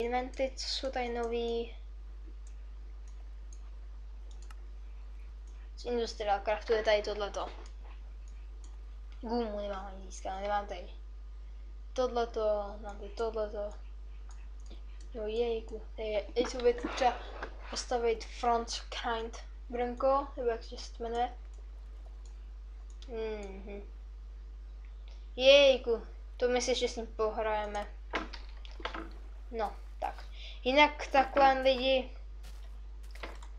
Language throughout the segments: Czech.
inventy, co jsou tady nový. Z Industrial Craftu je tady tohleto. Gumu nemám ani získat, nemám tady. Tohleto, mám tady tohleto. Jo jejku, tady jsou věci třeba postavit front kind brnko, nebo jak se to jmenuje. Jejku, to my si ještě s ním pohrajeme. No, tak. Jinak takhle lidi,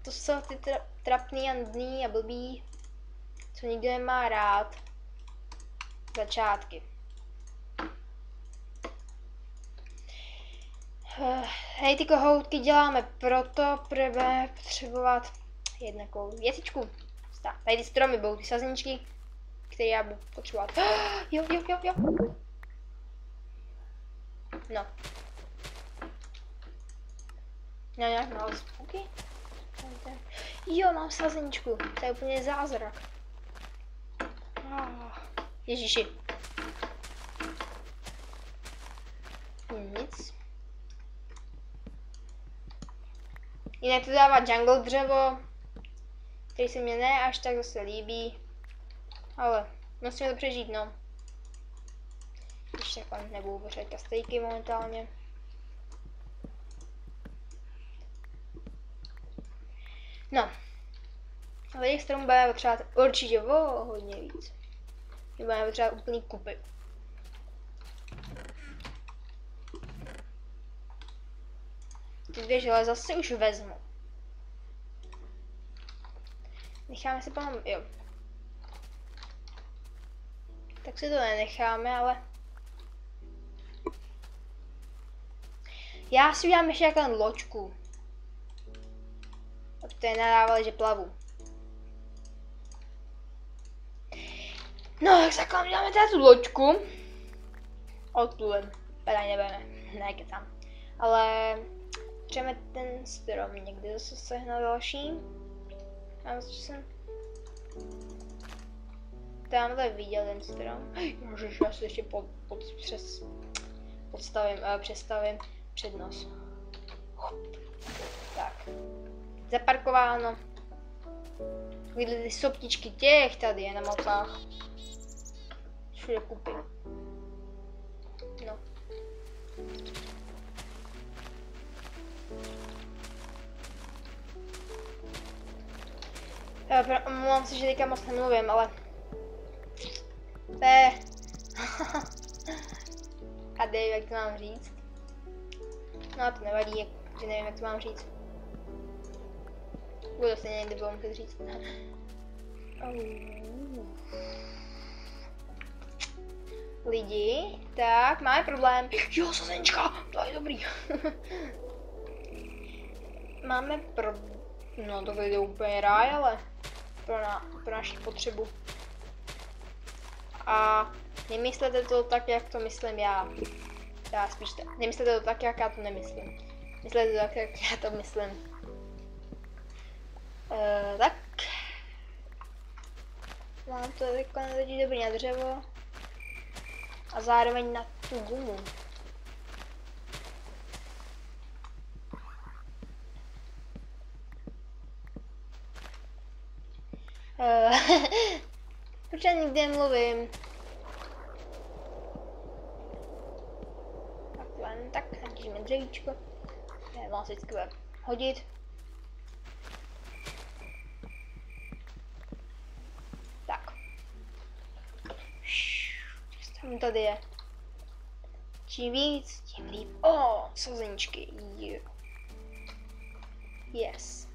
to jsou ty trapný a nudný a blbý, co nikdo nemá rád. Začátky. Hej, ty kohoutky děláme proto, budeme potřebovat jednakou věcičku. Tady ty stromy budou ty sazničky, které já budu potřebovat. Jo. No. Já nějak malé zvuky? Jo, mám sazničku, to je úplně zázrak. Ježiši. Nic. Jinak to dává jungle dřevo, který se mě ne až tak zase líbí, ale musíme to přežít, no. Když takhle nebudu vařit kastejky momentálně. No. Ale těch stromů budeme potřebovat určitě hodně víc. My budeme potřebovat úplný kupy. Ty 2 železa si už vezmu. Necháme si potom, jo. Tak si to nenecháme, ale... Já si udělám ještě jakou loďku. A to je nadávali, že plavu. No, tak takhle uděláme teda tu loďku. Odpluvem. Teda nebudeme, ne tam. Ale... Třeba ten strom někdy zase sehnat další. A co jsem... Tamhle viděl ten strom. Můžeš, já si ještě přestavím před nos. Tak. Zaparkováno. Vidíte ty soptičky těch tady je na mapách. Všude kupy. No. Omlouvám se, že teďka moc nemluvím, ale... A Dave, jak to mám říct? No to nevadí, že nevím, jak to mám říct. Budu se někdy budu muset říct. Lidi, tak máme problém. Jo, sazenička, to je dobrý. Máme no to vyjde úplně ráj, ale pro naši potřebu. A nemyslete to tak, jak to myslím já. Spíš tak. Nemyslete to tak, jak já to nemyslím. Myslete to tak, jak já to myslím. Tak. Mám to takové lidi dobrý na dřevo. A zároveň na tu gumu. Proč já nikdy nemluvím? Tak, natížíme dřevíčko. Já vám se vždycky bude hodit. Tak. Tam tady je. Čím víc, tím líp. Sazeničky. Yes.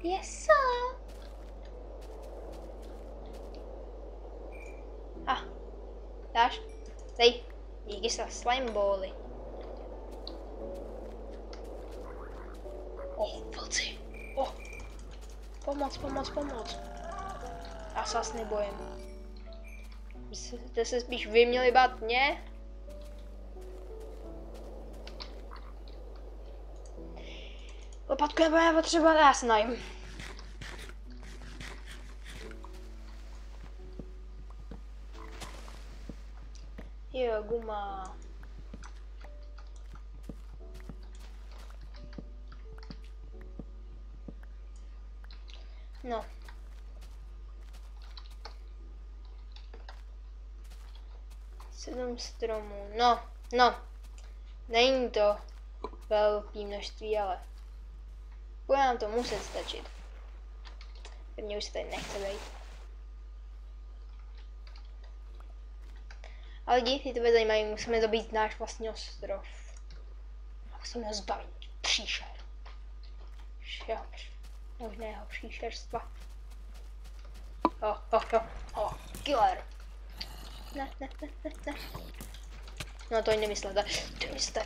Yes, sir. Dáš? Dej. Díky za slime bally. Vlci. Pomoc. Já se vás nebojím. Jste se spíš vy měli bát mě? Lopatku nebudeme potřebovat, já se najím. Jo, guma. No. Sedm stromů. No. Není to velké množství, ale bude nám to muset stačit. Mně už se tady nechce vejít. Ale lidi, ty to bude zajímavé, musíme zabít náš vlastní ostrov. Musíme ho zbavit příšer. Možného příšerstva. Killer. Ne. No to nemyslete. To myslíte.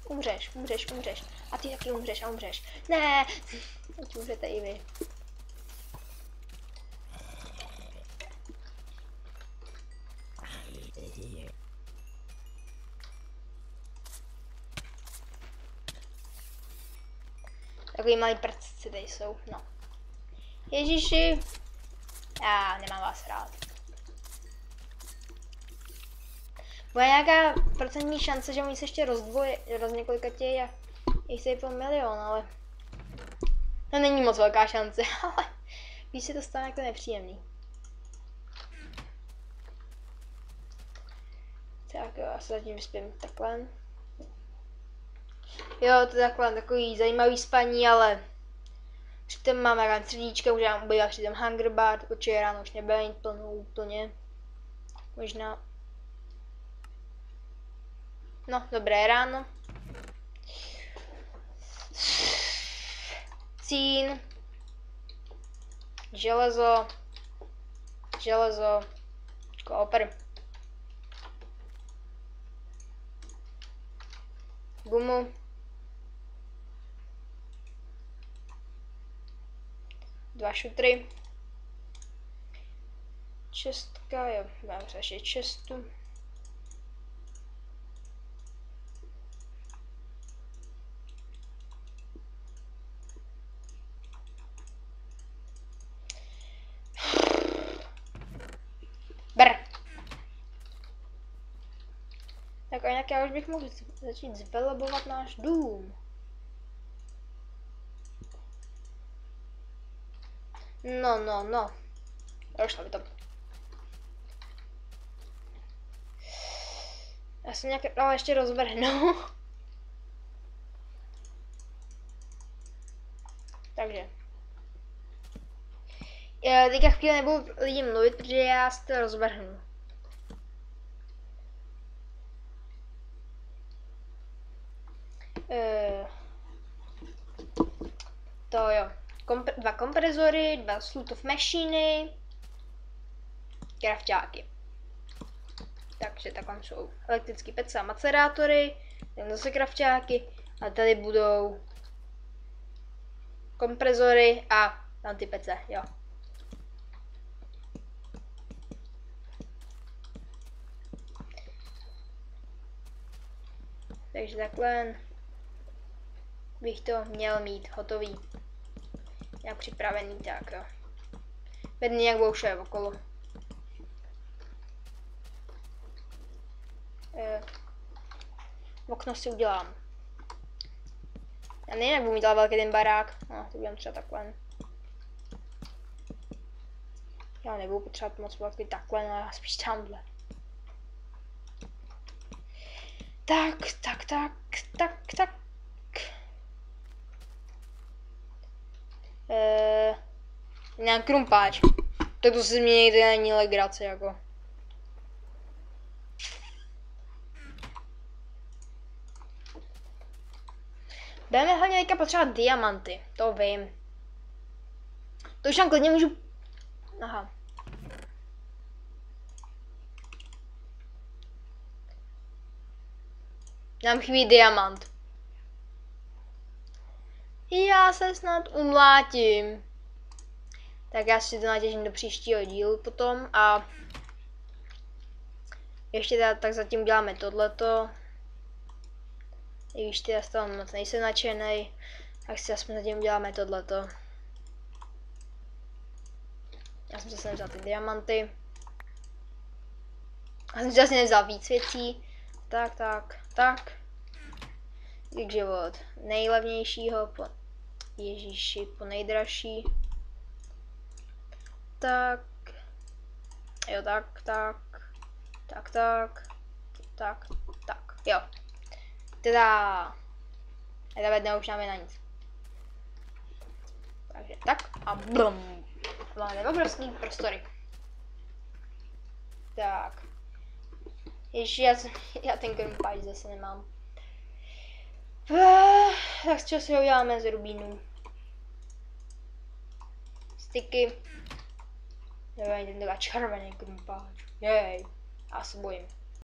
Umřeš. A ty taky umřeš. Ne, teď umřete i vy. Takový malý prcci tady jsou, no. Ježiši. Já nemám vás rád. Bude nějaká procentní šance, že oni se ještě rozněkolikatí a jich se po milion, ale to není moc velká šance, ale víš, se to stane jako nepříjemný. Tak jo, já se zatím vyspím takhle. Jo, to je takhle takový zajímavý spaní, ale přitom mám rád srdíčka, už já byla přitom hunger bar, určitě ráno už nebude mít plnou úplně. Možná. No, dobré ráno. Cín. Železo. Kopr. Gumu. 2 šutry. Čestka, jo, mám ještě čestu. Tak a jinak já už bych mohl začít zvelebovat náš dům. No. Došlo by to. Já jsem nějak ale ještě rozvrhnu. Takže. Teďka chvíli nebudu lidi mluvit, protože já si to rozvrhnu. To jo. 2 komprezory, 2 slutov mašiny, krafťáky. Takže takhle jsou elektrický pece a macerátory, tam zase krafťáky a tady budou komprezory a tam ty pece, jo. Takže takhle bych to měl mít hotový. Nějak připravený, tak jo. Bedny jak budou všude okolo. Okno si udělám. Já nevím, jak budu mít velký ten barák. No, to udělám třeba takhle. Já nebudu potřebovat moc velký takhle, no, spíš tamhle. Tak. Nějak krumpáč. Tak to si mě někde není legrace, jako. Budeme hlavně teďka potřebovat diamanty, to vím. To už tam klidně můžu... Aha. Nám chybí diamant. Já se snad umlátím. Tak já si to natěžím do příštího dílu potom a ještě tak zatím uděláme tohleto. I když já z toho moc nejsem nadšenej, tak si aspoň zatím uděláme tohleto. Já jsem zase nevzal ty diamanty. A jsem si asi nevzal víc věcí. Tak. Jak život nejlevnějšího po Ježíši, po nejdražší. Tak. Jo, tak. Jo. Teda. Teda už máme na nic. Takže tak a brum. Máme obrovský prostory. Tak. Ještě já ten krumpáč zase nemám. Tak z čeho si ho uděláme z rubínů? Styky. Nevím, ten červený krumpáč. Jej. Já se bojím.